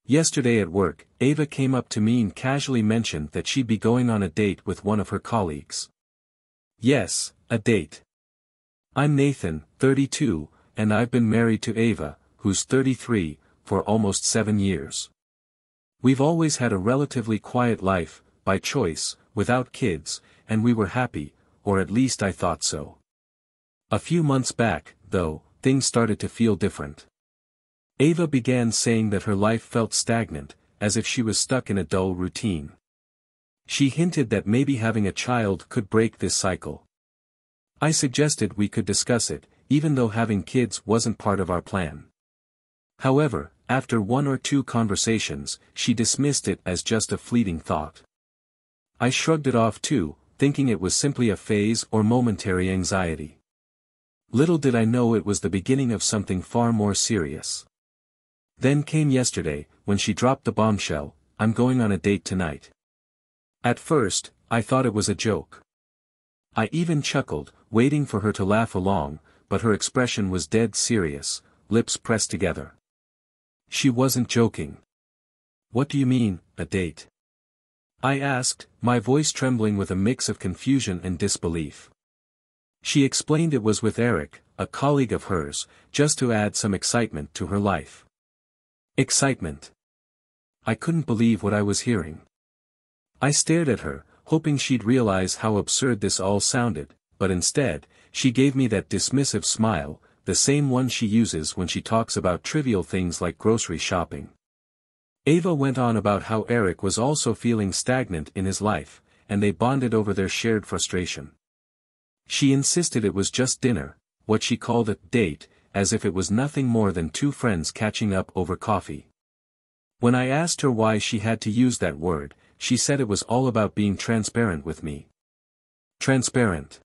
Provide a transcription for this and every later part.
Yesterday at work, Ava came up to me and casually mentioned that she'd be going on a date with one of her colleagues. Yes, a date. I'm Nathan, 32, and I've been married to Ava, who's 33, for almost 7 years. We've always had a relatively quiet life, by choice, without kids, and we were happy, or at least I thought so. A few months back, though, things started to feel different. Ava began saying that her life felt stagnant, as if she was stuck in a dull routine. She hinted that maybe having a child could break this cycle. I suggested we could discuss it, even though having kids wasn't part of our plan. However, after 1 or 2 conversations, she dismissed it as just a fleeting thought. I shrugged it off too, thinking it was simply a phase or momentary anxiety. Little did I know it was the beginning of something far more serious. Then came yesterday, when she dropped the bombshell, "I'm going on a date tonight." At first, I thought it was a joke. I even chuckled, waiting for her to laugh along, but her expression was dead serious, lips pressed together. She wasn't joking. "What do you mean, a date?" I asked, my voice trembling with a mix of confusion and disbelief. She explained it was with Eric, a colleague of hers, just to add some excitement to her life. Excitement. I couldn't believe what I was hearing. I stared at her, hoping she'd realize how absurd this all sounded, but instead, she gave me that dismissive smile, the same one she uses when she talks about trivial things like grocery shopping. Ava went on about how Eric was also feeling stagnant in his life, and they bonded over their shared frustration. She insisted it was just dinner, what she called a date, as if it was nothing more than 2 friends catching up over coffee. When I asked her why she had to use that word, she said it was all about being transparent with me. Transparent.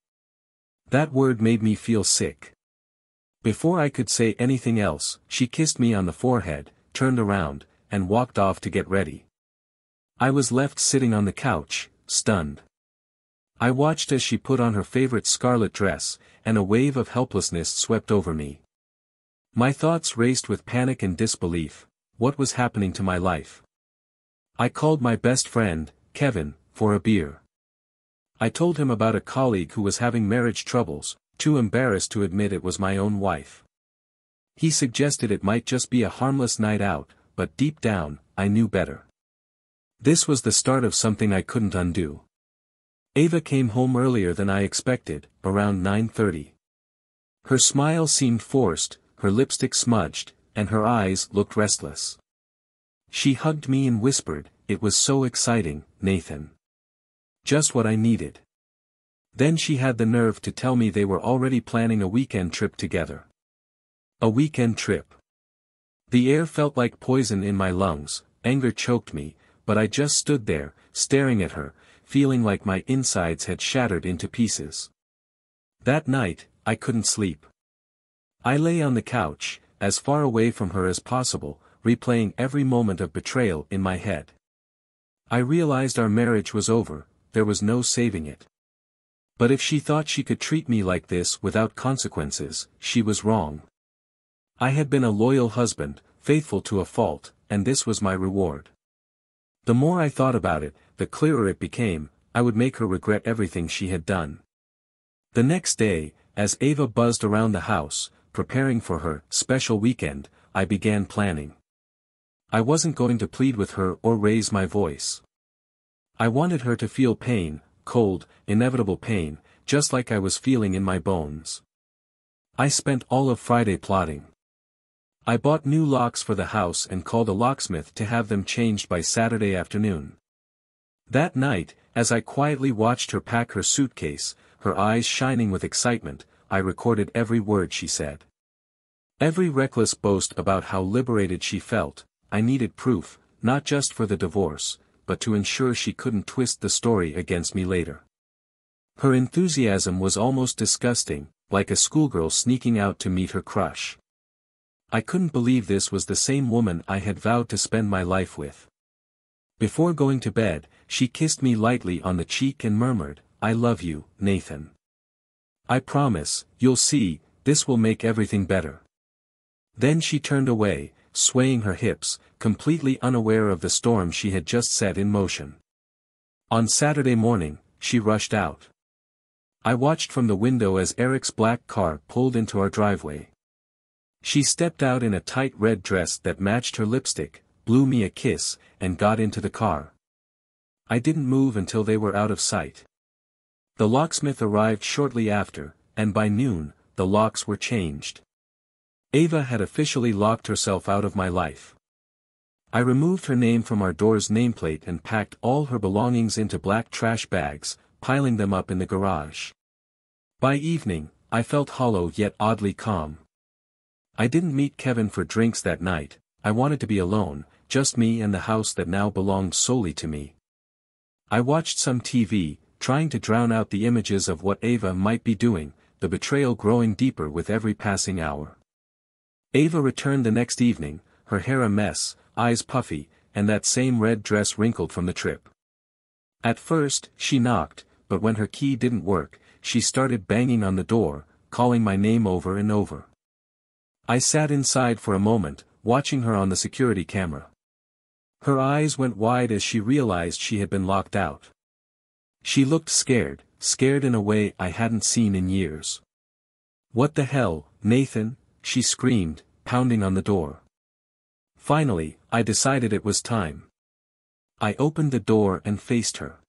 That word made me feel sick. Before I could say anything else, she kissed me on the forehead, turned around, and walked off to get ready. I was left sitting on the couch, stunned. I watched as she put on her favorite scarlet dress, and a wave of helplessness swept over me. My thoughts raced with panic and disbelief. What was happening to my life? I called my best friend, Kevin, for a beer. I told him about a colleague who was having marriage troubles, too embarrassed to admit it was my own wife. He suggested it might just be a harmless night out, but deep down, I knew better. This was the start of something I couldn't undo. Ava came home earlier than I expected, around 9:30. Her smile seemed forced, her lipstick smudged, and her eyes looked restless. She hugged me and whispered, "It was so exciting, Nathan. Just what I needed." Then she had the nerve to tell me they were already planning a weekend trip together. A weekend trip. The air felt like poison in my lungs, anger choked me, but I just stood there, staring at her, feeling like my insides had shattered into pieces. That night, I couldn't sleep. I lay on the couch, as far away from her as possible, replaying every moment of betrayal in my head. I realized our marriage was over, there was no saving it. But if she thought she could treat me like this without consequences, she was wrong. I had been a loyal husband, faithful to a fault, and this was my reward. The more I thought about it, the clearer it became, I would make her regret everything she had done. The next day, as Ava buzzed around the house, preparing for her special weekend, I began planning. I wasn't going to plead with her or raise my voice. I wanted her to feel pain, cold, inevitable pain, just like I was feeling in my bones. I spent all of Friday plotting. I bought new locks for the house and called a locksmith to have them changed by Saturday afternoon. That night, as I quietly watched her pack her suitcase, her eyes shining with excitement, I recorded every word she said. Every reckless boast about how liberated she felt. I needed proof, not just for the divorce, but to ensure she couldn't twist the story against me later. Her enthusiasm was almost disgusting, like a schoolgirl sneaking out to meet her crush. I couldn't believe this was the same woman I had vowed to spend my life with. Before going to bed, she kissed me lightly on the cheek and murmured, "I love you, Nathan. I promise, you'll see, this will make everything better." Then she turned away, swaying her hips, completely unaware of the storm she had just set in motion. On Saturday morning, she rushed out. I watched from the window as Eric's black car pulled into our driveway. She stepped out in a tight red dress that matched her lipstick, blew me a kiss, and got into the car. I didn't move until they were out of sight. The locksmith arrived shortly after, and by noon, the locks were changed. Ava had officially locked herself out of my life. I removed her name from our door's nameplate and packed all her belongings into black trash bags, piling them up in the garage. By evening, I felt hollow yet oddly calm. I didn't meet Kevin for drinks that night. I wanted to be alone, just me and the house that now belonged solely to me. I watched some TV, trying to drown out the images of what Ava might be doing, the betrayal growing deeper with every passing hour. Ava returned the next evening, her hair a mess, eyes puffy, and that same red dress wrinkled from the trip. At first, she knocked, but when her key didn't work, she started banging on the door, calling my name over and over. I sat inside for a moment, watching her on the security camera. Her eyes went wide as she realized she had been locked out. She looked scared in a way I hadn't seen in years. "What the hell, Nathan?" she screamed, pounding on the door. Finally, I decided it was time. I opened the door and faced her.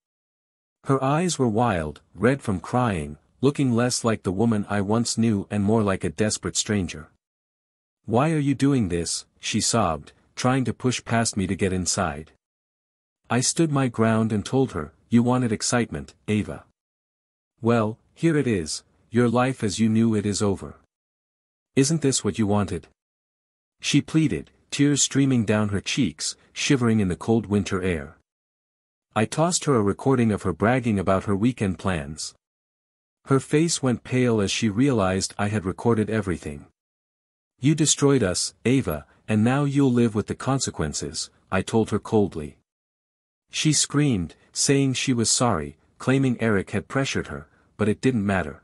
Her eyes were wild, red from crying, looking less like the woman I once knew and more like a desperate stranger. "Why are you doing this?" she sobbed, trying to push past me to get inside. I stood my ground and told her, "You wanted excitement, Ava. Well, here it is, your life as you knew it is over. Isn't this what you wanted?" She pleaded, tears streaming down her cheeks, shivering in the cold winter air. I tossed her a recording of her bragging about her weekend plans. Her face went pale as she realized I had recorded everything. "You destroyed us, Ava, and now you'll live with the consequences," I told her coldly. She screamed, saying she was sorry, claiming Eric had pressured her, but it didn't matter.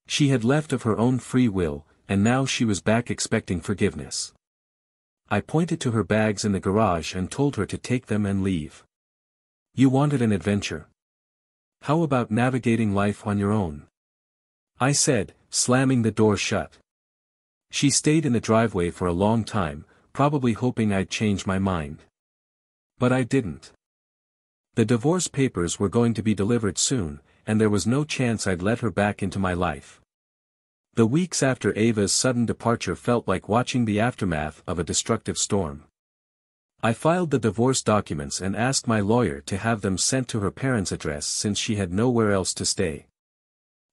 She had left of her own free will, and now she was back expecting forgiveness. I pointed to her bags in the garage and told her to take them and leave. "You wanted an adventure. How about navigating life on your own?" I said, slamming the door shut. She stayed in the driveway for a long time, probably hoping I'd change my mind. But I didn't. The divorce papers were going to be delivered soon, and there was no chance I'd let her back into my life. The weeks after Ava's sudden departure felt like watching the aftermath of a destructive storm. I filed the divorce documents and asked my lawyer to have them sent to her parents' address since she had nowhere else to stay.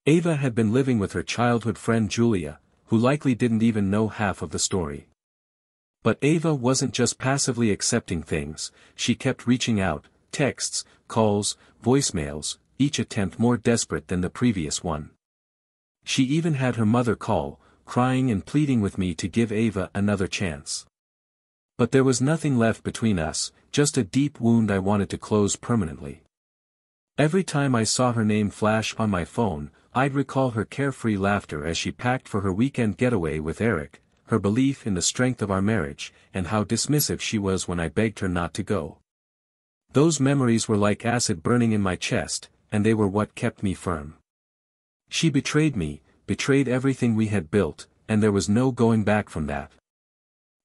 Ava had been living with her childhood friend Julia, who likely didn't even know half of the story. But Ava wasn't just passively accepting things, she kept reaching out, texts, calls, voicemails, each attempt more desperate than the previous one. She even had her mother call, crying and pleading with me to give Ava another chance. But there was nothing left between us, just a deep wound I wanted to close permanently. Every time I saw her name flash on my phone, I'd recall her carefree laughter as she packed for her weekend getaway with Eric, her belief in the strength of our marriage, and how dismissive she was when I begged her not to go. Those memories were like acid burning in my chest, and they were what kept me firm. She betrayed me, betrayed everything we had built, and there was no going back from that.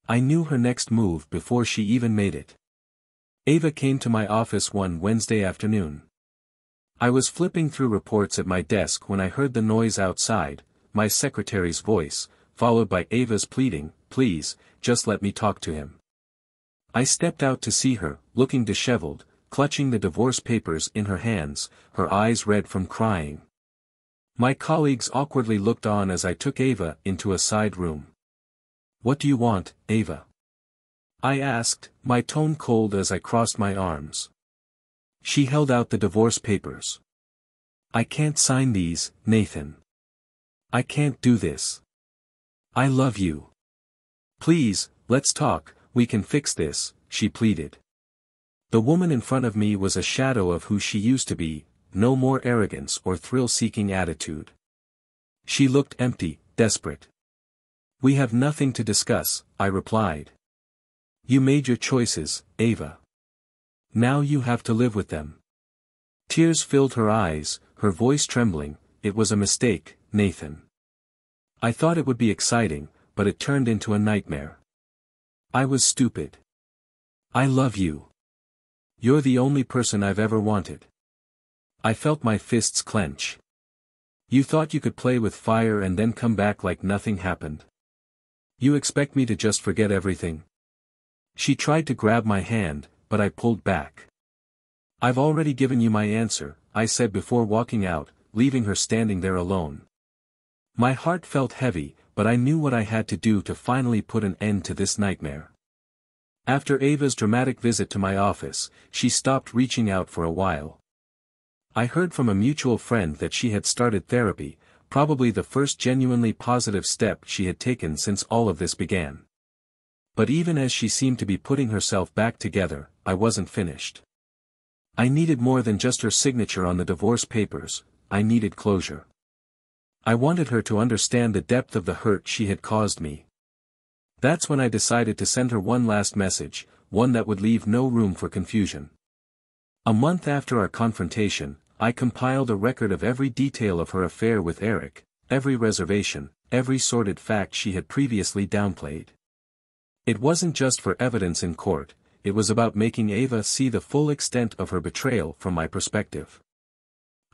I knew her next move before she even made it. Ava came to my office one Wednesday afternoon. I was flipping through reports at my desk when I heard the noise outside, my secretary's voice, followed by Ava's pleading, "Please, just let me talk to him." I stepped out to see her, looking disheveled, clutching the divorce papers in her hands, her eyes red from crying. My colleagues awkwardly looked on as I took Ava into a side room. "What do you want, Ava?" I asked, my tone cold as I crossed my arms. She held out the divorce papers. "I can't sign these, Nathan. I can't do this. I love you. Please, let's talk, we can fix this," she pleaded. The woman in front of me was a shadow of who she used to be, no more arrogance or thrill-seeking attitude. She looked empty, desperate. "We have nothing to discuss," I replied. You made your choices, Ava. Now you have to live with them. Tears filled her eyes, her voice trembling. It was a mistake, Nathan. I thought it would be exciting, but it turned into a nightmare. I was stupid. I love you. You're the only person I've ever wanted. I felt my fists clench. You thought you could play with fire and then come back like nothing happened. You expect me to just forget everything? She tried to grab my hand, but I pulled back. I've already given you my answer, I said before walking out, leaving her standing there alone. My heart felt heavy, but I knew what I had to do to finally put an end to this nightmare. After Ava's dramatic visit to my office, she stopped reaching out for a while. I heard from a mutual friend that she had started therapy, probably the first genuinely positive step she had taken since all of this began. But even as she seemed to be putting herself back together, I wasn't finished. I needed more than just her signature on the divorce papers, I needed closure. I wanted her to understand the depth of the hurt she had caused me. That's when I decided to send her one last message, one that would leave no room for confusion. A month after our confrontation, I compiled a record of every detail of her affair with Eric, every reservation, every sordid fact she had previously downplayed. It wasn't just for evidence in court, it was about making Ava see the full extent of her betrayal from my perspective.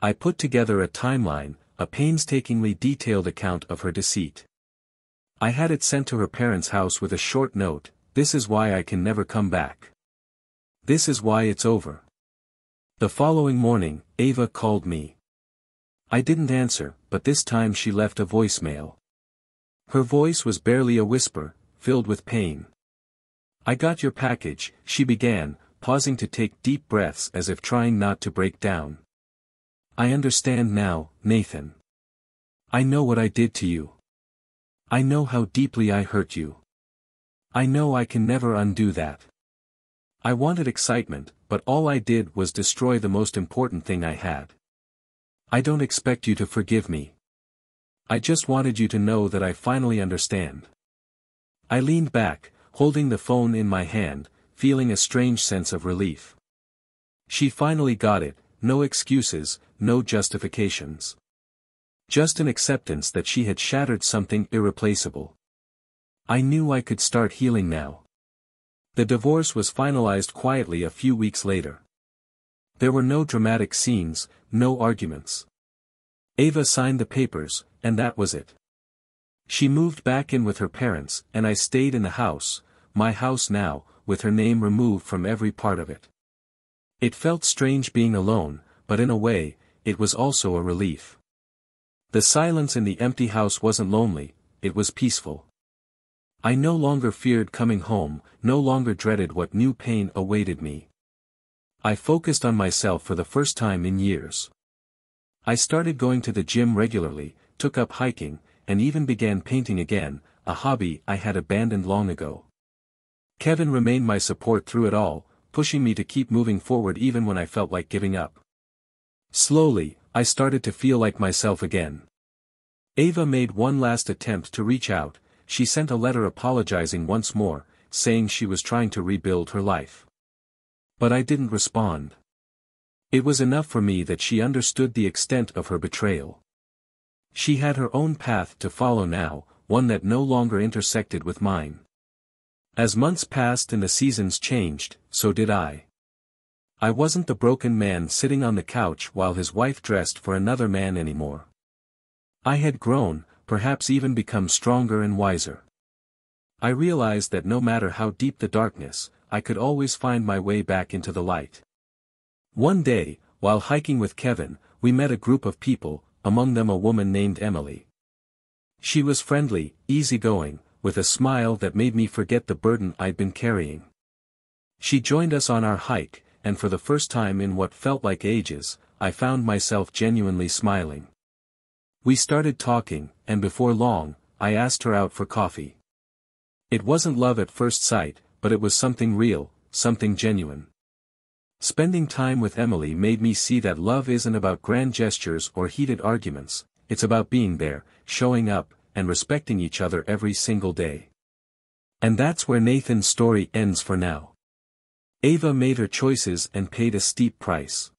I put together a timeline, a painstakingly detailed account of her deceit. I had it sent to her parents' house with a short note, "This is why I can never come back. This is why it's over." The following morning, Ava called me. I didn't answer, but this time she left a voicemail. Her voice was barely a whisper, filled with pain. "I got your package," she began, pausing to take deep breaths as if trying not to break down. "I understand now, Nathan. I know what I did to you. I know how deeply I hurt you. I know I can never undo that. I wanted excitement, but all I did was destroy the most important thing I had. I don't expect you to forgive me. I just wanted you to know that I finally understand." I leaned back, holding the phone in my hand, feeling a strange sense of relief. She finally got it, no excuses, no justifications. Just an acceptance that she had shattered something irreplaceable. I knew I could start healing now. The divorce was finalized quietly a few weeks later. There were no dramatic scenes, no arguments. Ava signed the papers, and that was it. She moved back in with her parents, and I stayed in the house, my house now, with her name removed from every part of it. It felt strange being alone, but in a way, it was also a relief. The silence in the empty house wasn't lonely, it was peaceful. I no longer feared coming home, no longer dreaded what new pain awaited me. I focused on myself for the first time in years. I started going to the gym regularly, took up hiking, and even began painting again, a hobby I had abandoned long ago. Kevin remained my support through it all, pushing me to keep moving forward even when I felt like giving up. Slowly, I started to feel like myself again. Ava made one last attempt to reach out. She sent a letter apologizing once more, saying she was trying to rebuild her life. But I didn't respond. It was enough for me that she understood the extent of her betrayal. She had her own path to follow now, one that no longer intersected with mine. As months passed and the seasons changed, so did I. I wasn't the broken man sitting on the couch while his wife dressed for another man anymore. I had grown, perhaps even become stronger and wiser. I realized that no matter how deep the darkness, I could always find my way back into the light. One day, while hiking with Kevin, we met a group of people, among them a woman named Emily. She was friendly, easygoing, with a smile that made me forget the burden I'd been carrying. She joined us on our hike, and for the first time in what felt like ages, I found myself genuinely smiling. We started talking, and before long, I asked her out for coffee. It wasn't love at first sight, but it was something real, something genuine. Spending time with Emily made me see that love isn't about grand gestures or heated arguments, it's about being there, showing up, and respecting each other every single day. And that's where Nathan's story ends for now. Ava made her choices and paid a steep price.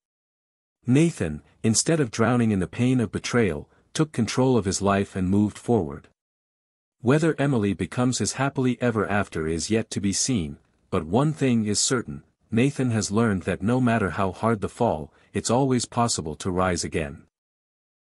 Nathan, instead of drowning in the pain of betrayal, took control of his life and moved forward. Whether Emily becomes his happily ever after is yet to be seen, but one thing is certain, Nathan has learned that no matter how hard the fall, it's always possible to rise again.